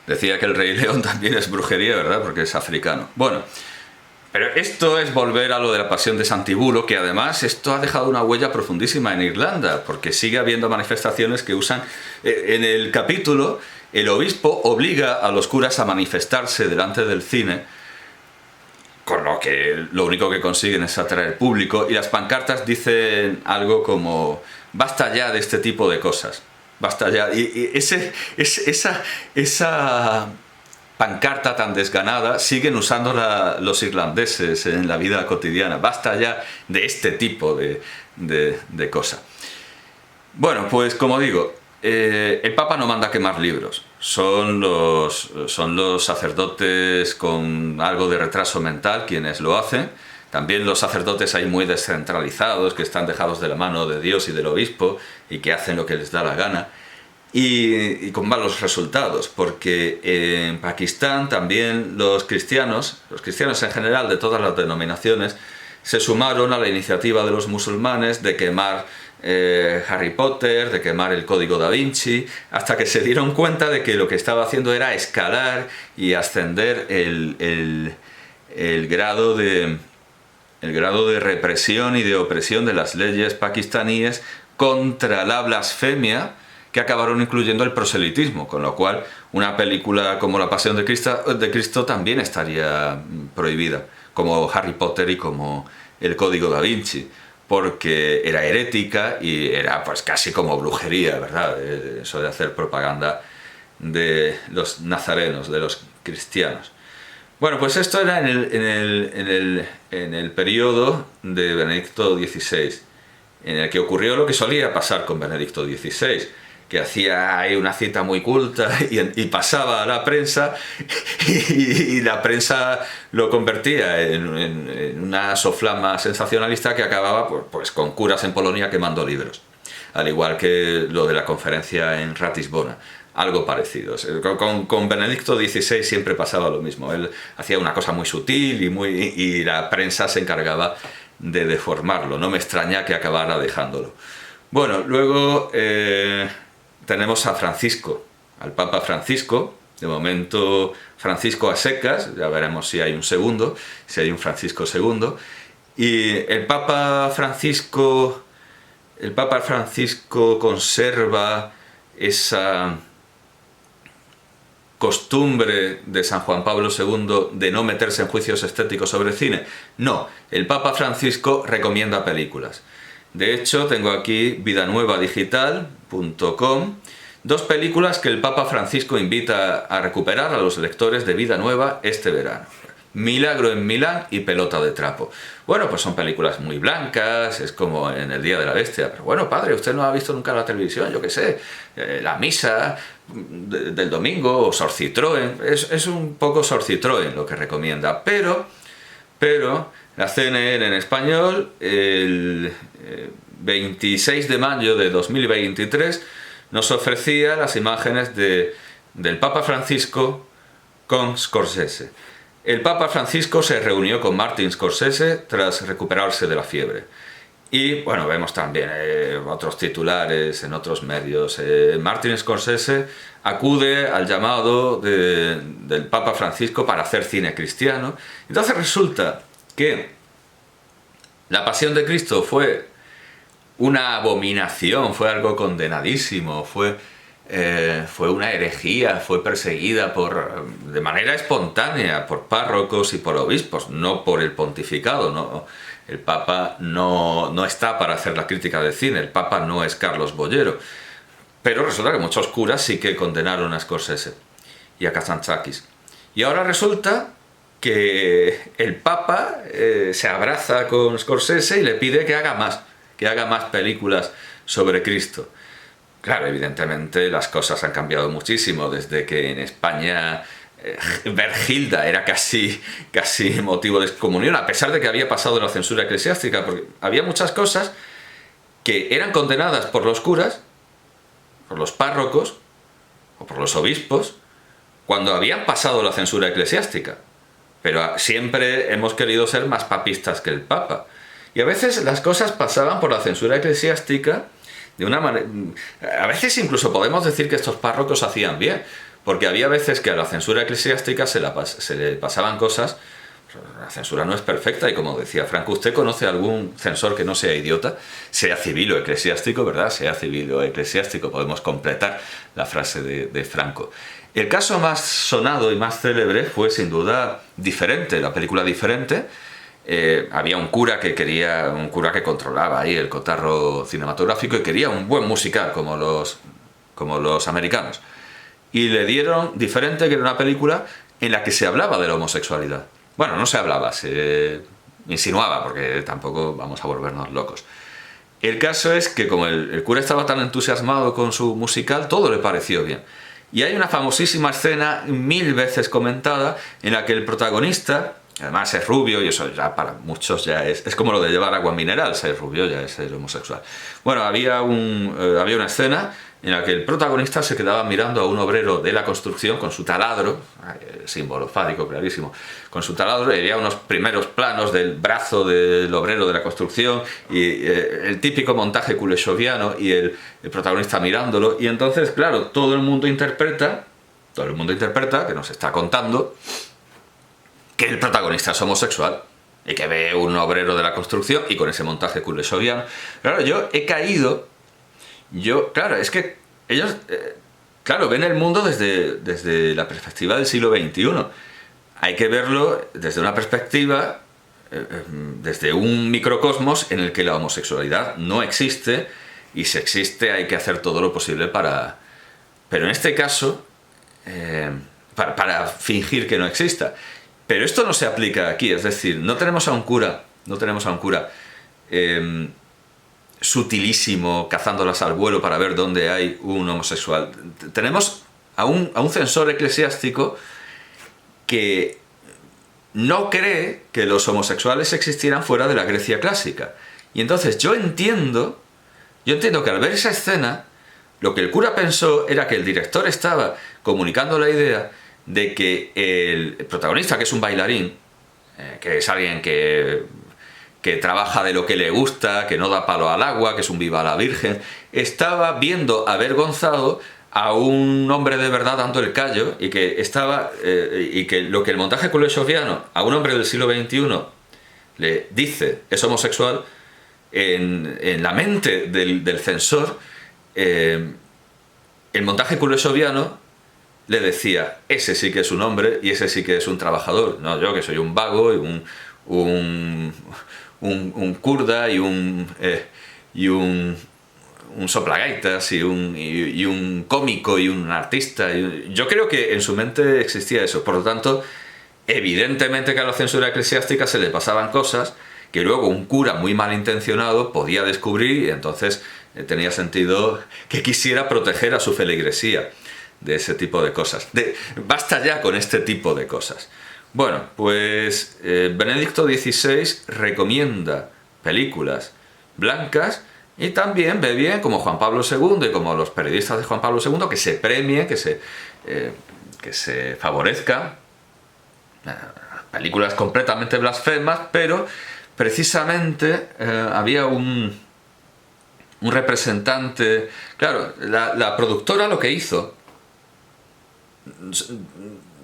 Decía que el Rey León también es brujería, ¿verdad? Porque es africano. Bueno, pero esto es volver a lo de la pasión de Santibulo, que además esto ha dejado una huella profundísima en Irlanda, porque sigue habiendo manifestaciones que usan... En el capítulo, el obispo obliga a los curas a manifestarse delante del cine, con lo que lo único que consiguen es atraer público, y las pancartas dicen algo como: basta ya de este tipo de cosas, basta ya. Y esa pancarta tan desganada siguen usándola los irlandeses en la vida cotidiana. Basta ya de este tipo de cosas. Bueno, pues como digo, el Papa no manda a quemar libros. Son los sacerdotes con algo de retraso mental quienes lo hacen. También los sacerdotes hay muy descentralizados, que están dejados de la mano de Dios y del obispo y que hacen lo que les da la gana. Y con malos resultados, porque en Pakistán también los cristianos en general de todas las denominaciones, se sumaron a la iniciativa de los musulmanes de quemar Harry Potter, de quemar el Código Da Vinci, hasta que se dieron cuenta de que lo que estaba haciendo era escalar y ascender el grado de represión y de opresión de las leyes pakistaníes contra la blasfemia, que acabaron incluyendo el proselitismo, con lo cual una película como La Pasión de Cristo también estaría prohibida, como Harry Potter y como el Código Da Vinci, porque era herética y era pues casi como brujería, ¿verdad? Eso de hacer propaganda de los nazarenos, de los cristianos. Bueno, pues esto era en el periodo de Benedicto XVI, en el que ocurrió lo que solía pasar con Benedicto XVI, que hacía ahí una cita muy culta y pasaba a la prensa y la prensa lo convertía en una soflama sensacionalista que acababa pues con curas en Polonia quemando libros, al igual que lo de la conferencia en Ratisbona, algo parecido. Con Benedicto XVI siempre pasaba lo mismo. Él hacía una cosa muy sutil y la prensa se encargaba de deformarlo. No me extraña que acabara dejándolo. Bueno, luego tenemos a Francisco, al Papa Francisco. De momento Francisco a secas, ya veremos si hay un segundo, si hay un Francisco II. Y el Papa Francisco conserva esa costumbre de San Juan Pablo II de no meterse en juicios estéticos sobre el cine. No, el Papa Francisco recomienda películas. De hecho, tengo aquí vidanuevadigital.com, 2 películas que el Papa Francisco invita a recuperar a los lectores de Vida Nueva este verano: Milagro en Milán y Pelota de Trapo. Bueno, pues son películas muy blancas, es como en El Día de la Bestia, pero bueno, padre, usted no ha visto nunca la televisión, yo qué sé, La Misa del domingo o Sor Citroën, es un poco Sor Citroën lo que recomienda, pero la CNN en español, el 26 de mayo de 2023, nos ofrecía las imágenes del Papa Francisco con Scorsese. El Papa Francisco se reunió con Martin Scorsese tras recuperarse de la fiebre. Y bueno, vemos también otros titulares en otros medios. Martin Scorsese acude al llamado del Papa Francisco para hacer cine cristiano. Entonces resulta que La Pasión de Cristo fue una abominación, fue algo condenadísimo, fue una herejía, fue perseguida de manera espontánea por párrocos y por obispos, no por el pontificado. No, el Papa no está para hacer la crítica del cine, el Papa no es Carlos Bollero. Pero resulta que muchos curas sí que condenaron a Scorsese y a Kazantzakis. Y ahora resulta que el Papa se abraza con Scorsese y le pide que haga más películas sobre Cristo. Claro, evidentemente las cosas han cambiado muchísimo desde que en España ver Gilda era casi motivo de excomunión, a pesar de que había pasado la censura eclesiástica, porque había muchas cosas que eran condenadas por los curas, por los párrocos o por los obispos, cuando habían pasado la censura eclesiástica. Pero siempre hemos querido ser más papistas que el Papa. Y a veces las cosas pasaban por la censura eclesiástica de una manera... A veces incluso podemos decir que estos párrocos hacían bien, porque había veces que a la censura eclesiástica se le pasaban cosas. La censura no es perfecta y, como decía Franco, ¿usted conoce algún censor que no sea idiota? Sea civil o eclesiástico, ¿verdad? Sea civil o eclesiástico, podemos completar la frase de Franco. El caso más sonado y más célebre fue sin duda Diferente, la película Diferente. Había un cura que controlaba ahí el cotarro cinematográfico y quería un buen musical como los americanos. Y le dieron Diferente, que era una película en la que se hablaba de la homosexualidad. Bueno, no se hablaba, se insinuaba, porque tampoco vamos a volvernos locos. El caso es que como el cura estaba tan entusiasmado con su musical, todo le pareció bien. Y hay una famosísima escena, 1000 veces comentada, en la que el protagonista, además es rubio, y eso ya para muchos ya es como lo de llevar agua mineral, ser rubio ya es ser homosexual. Bueno, había una escena en la que el protagonista se quedaba mirando a un obrero de la construcción con su taladro, símbolo fálico clarísimo, con su taladro, y había unos primeros planos del brazo del obrero de la construcción y el típico montaje kulesoviano y el protagonista mirándolo, y entonces, claro, todo el mundo interpreta que nos está contando que el protagonista es homosexual y que ve un obrero de la construcción y con ese montaje kulesoviano. Claro, claro, es que ellos, ven el mundo desde la perspectiva del siglo XXI. Hay que verlo desde una perspectiva, desde un microcosmos en el que la homosexualidad no existe, y si existe hay que hacer todo lo posible para... Pero en este caso, para fingir que no exista. Pero esto no se aplica aquí, es decir, no tenemos a un cura sutilísimo, cazándolas al vuelo para ver dónde hay un homosexual. Tenemos a un censor eclesiástico que no cree que los homosexuales existieran fuera de la Grecia clásica. Y entonces yo entiendo que al ver esa escena, lo que el cura pensó era que el director estaba comunicando la idea de que el protagonista, que es un bailarín, que es alguien que trabaja de lo que le gusta, que no da palo al agua, que es un viva la virgen, estaba viendo avergonzado a un hombre de verdad dando el callo, y que lo que el montaje kulesoviano a un hombre del siglo XXI le dice es homosexual, en la mente del censor, el montaje kulesoviano le decía, ese sí que es un hombre y ese sí que es un trabajador, no yo, que soy un vago y un kurda y un soplagaitas y un cómico y un artista. Yo creo que en su mente existía eso. Por lo tanto, evidentemente que a la censura eclesiástica se le pasaban cosas que luego un cura muy malintencionado podía descubrir, y entonces tenía sentido que quisiera proteger a su feligresía de ese tipo de cosas. Basta ya con este tipo de cosas. Bueno, pues Benedicto XVI recomienda películas blancas, y también ve bien, como Juan Pablo II y como los periodistas de Juan Pablo II, que se premie, que se favorezca películas completamente blasfemas, pero precisamente había un representante... Claro, la productora lo que hizo...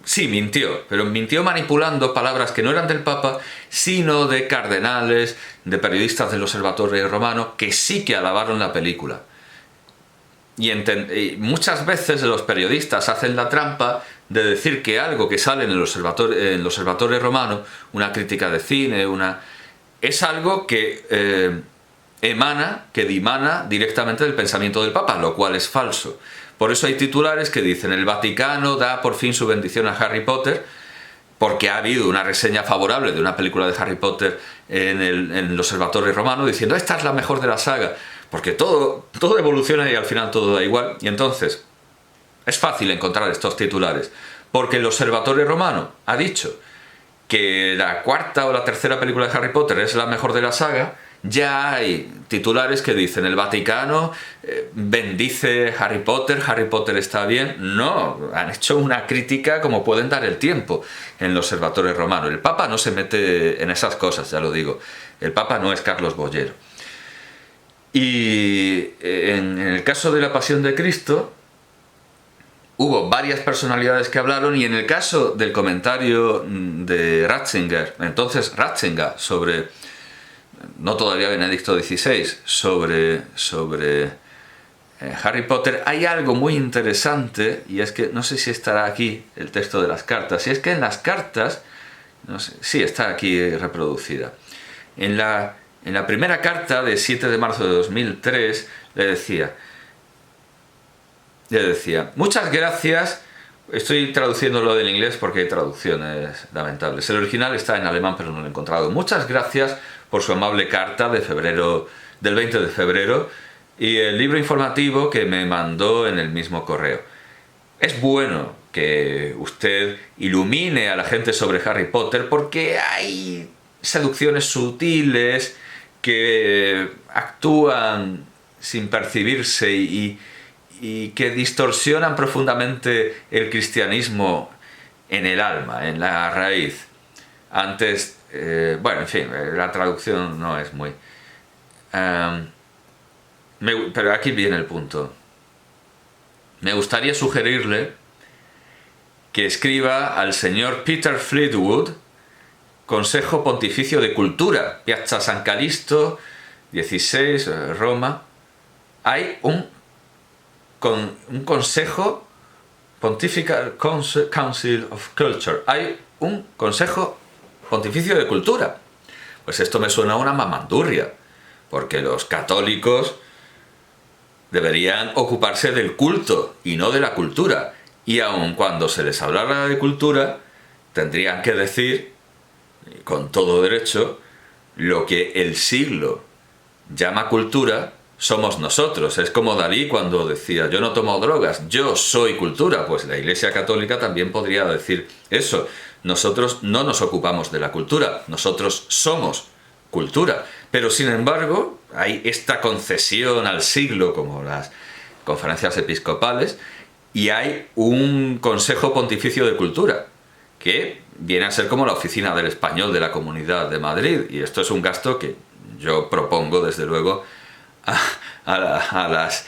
Sí, mintió, pero mintió manipulando palabras que no eran del Papa, sino de cardenales, de periodistas del Observatorio Romano, que sí que alabaron la película. Y muchas veces los periodistas hacen la trampa de decir que algo que sale en el Observatorio Romano, una crítica de cine, es algo que dimana directamente del pensamiento del Papa, lo cual es falso. Por eso hay titulares que dicen: el Vaticano da por fin su bendición a Harry Potter, porque ha habido una reseña favorable de una película de Harry Potter en el Observatorio Romano, diciendo esta es la mejor de la saga, porque todo evoluciona y al final todo da igual. Y entonces es fácil encontrar estos titulares, porque el Observatorio Romano ha dicho que la cuarta o la tercera película de Harry Potter es la mejor de la saga. Ya hay titulares que dicen el Vaticano bendice Harry Potter está bien. No, han hecho una crítica como pueden dar el tiempo en el Observatorio Romano. El Papa no se mete en esas cosas, ya lo digo. El Papa no es Carlos Bollero. Y en el caso de la Pasión de Cristo, hubo varias personalidades que hablaron, y en el caso del comentario de Ratzinger, entonces Ratzinger, sobre, no todavía Benedicto XVI, sobre Harry Potter, hay algo muy interesante, y es que, no sé si estará aquí el texto de las cartas, y es que en las cartas, no sé, sí, está aquí reproducida. En la primera carta de 7 de marzo de 2003 le decía, muchas gracias, estoy traduciéndolo del inglés porque hay traducciones lamentables, el original está en alemán pero no lo he encontrado. Muchas gracias por su amable carta de febrero, del 20 de febrero, y el libro informativo que me mandó en el mismo correo. Es bueno que usted ilumine a la gente sobre Harry Potter porque hay seducciones sutiles que actúan sin percibirse y que distorsionan profundamente el cristianismo en el alma, en la raíz. Antes, bueno, en fin, la traducción no es muy... pero aquí viene el punto. Me gustaría sugerirle que escriba al señor Peter Fleetwood, Consejo Pontificio de Cultura, Piazza San Callisto, 16, Roma. Hay un Consejo Pontifical Council of Culture. Hay un Consejo Pontificio de Cultura. Pues esto me suena a una mamandurria, porque los católicos deberían ocuparse del culto y no de la cultura. Y aun cuando se les hablara de cultura, tendrían que decir, con todo derecho, lo que el siglo llama cultura somos nosotros. Es como Dalí cuando decía, yo no tomo drogas, yo soy cultura. Pues la Iglesia Católica también podría decir eso. Nosotros no nos ocupamos de la cultura, nosotros somos cultura. Pero sin embargo, hay esta concesión al siglo, como las conferencias episcopales, y hay un Consejo Pontificio de Cultura, que viene a ser como la oficina del español de la Comunidad de Madrid, y esto es un gasto que yo propongo, desde luego, a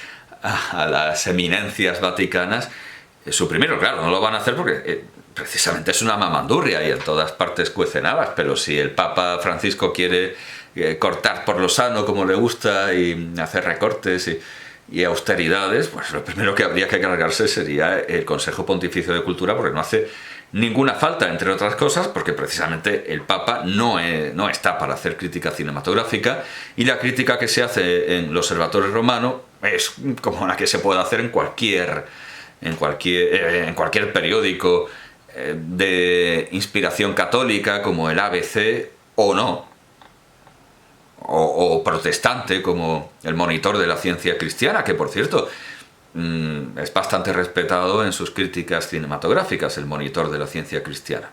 las eminencias vaticanas, suprimirlo. Claro, no lo van a hacer porque precisamente es una mamandurria y en todas partes cuecen habas, pero si el Papa Francisco quiere cortar por lo sano como le gusta y hacer recortes y austeridades, pues lo primero que habría que cargarse sería el Consejo Pontificio de Cultura, porque no hace ninguna falta, entre otras cosas, porque precisamente el Papa no está para hacer crítica cinematográfica, y la crítica que se hace en el Observatorio Romano es como la que se puede hacer en cualquier periódico de inspiración católica, como el ABC, o no, o protestante, como el Monitor de la Ciencia Cristiana, que por cierto es bastante respetado en sus críticas cinematográficas, el Monitor de la Ciencia Cristiana.